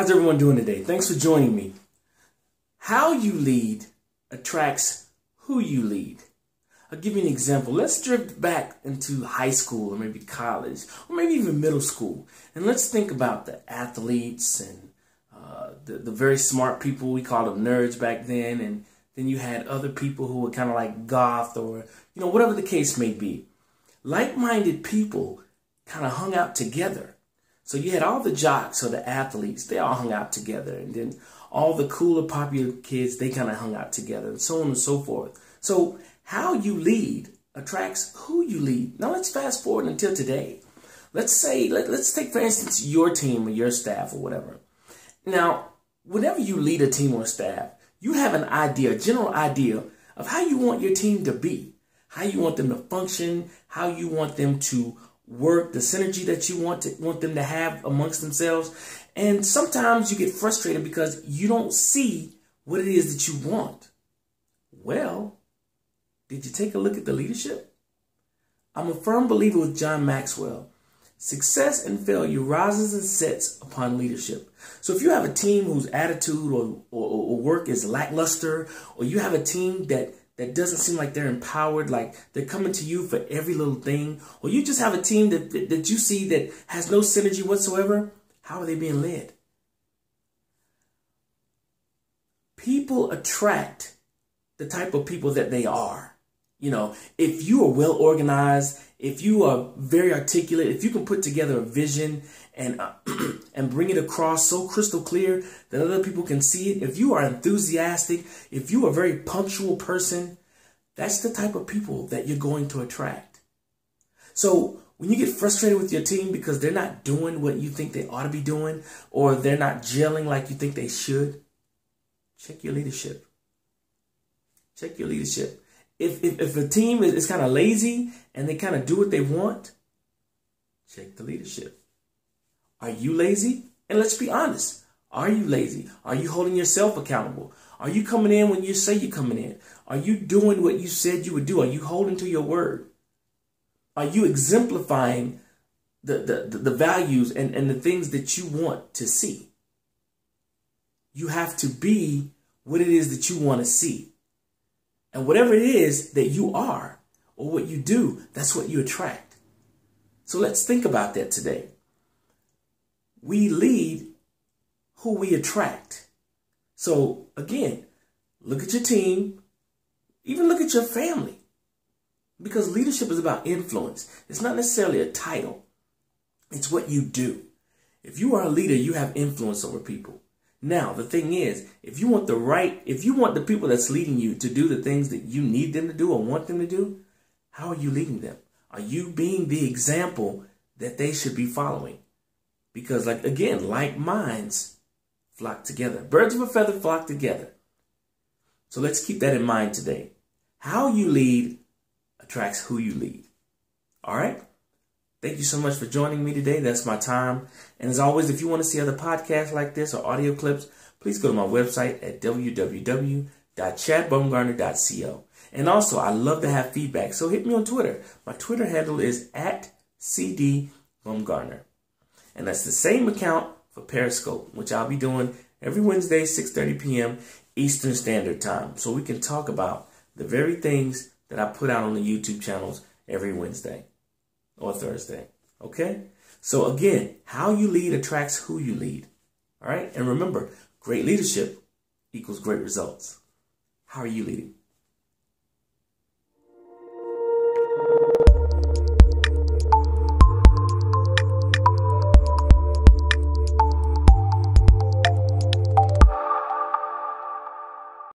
How's everyone doing today? Thanks for joining me. How you lead attracts who you lead. I'll give you an example. Let's drift back into high school or maybe college or maybe even middle school. And let's think about the athletes and the very smart people. We called them nerds back then. And then you had other people who were kind of like goth or, whatever the case may be. Like-minded people kind of hung out together. So you had all the jocks or the athletes, they all hung out together. And then all the cooler, popular kids, they kind of hung out together and so on and so forth. So how you lead attracts who you lead. Now let's fast forward until today. Let's take, for instance, your team or your staff or whatever. Now, whenever you lead a team or staff, you have an idea, a general idea of how you want your team to be, how you want them to function, how you want them to work, the synergy that you want them to have amongst themselves. And sometimes you get frustrated because you don't see what it is that you want. Well, did you take a look at the leadership? I'm a firm believer with John Maxwell. Success and failure rises and sets upon leadership. So if you have a team whose attitude or work is lackluster, or you have a team that doesn't seem like they're empowered, like they're coming to you for every little thing, or you just have a team that you see that has no synergy whatsoever, how are they being led? People attract the type of people that they are. If you are well organized, if you are very articulate, if you can put together a vision and bring it across so crystal clear that other people can see it, if you are enthusiastic, if you are a very punctual person, that's the type of people that you're going to attract. So when you get frustrated with your team because they're not doing what you think they ought to be doing, or they're not gelling like you think they should, check your leadership. Check your leadership. If a team is kind of lazy and they kind of do what they want, check the leadership. Are you lazy? And let's be honest. Are you lazy? Are you holding yourself accountable? Are you coming in when you say you're coming in? Are you doing what you said you would do? Are you holding to your word? Are you exemplifying the values and the things that you want to see? You have to be what it is that you want to see. And whatever it is that you are or what you do, that's what you attract. So let's think about that today. We lead who we attract. So again, look at your team, even look at your family, because leadership is about influence. It's not necessarily a title. It's what you do. If you are a leader, you have influence over people. Now, the thing is, if you want the people that's leading you to do the things that you need them to do or want them to do, how are you leading them? Are you being the example that they should be following? Because like minds flock together. Birds of a feather flock together. So let's keep that in mind today. How you lead attracts who you lead. All right? Thank you so much for joining me today. That's my time. And as always, if you want to see other podcasts like this or audio clips, please go to my website at www.chadbumgarner.co. And also, I love to have feedback, so hit me on Twitter. My Twitter handle is @CDBumgarner. And that's the same account for Periscope, which I'll be doing every Wednesday, 6:30 p.m. Eastern Standard Time. So we can talk about the very things that I put out on the YouTube channels every Wednesday or Thursday. Okay? So again, how you lead attracts who you lead. All right? And remember, great leadership equals great results. How are you leading?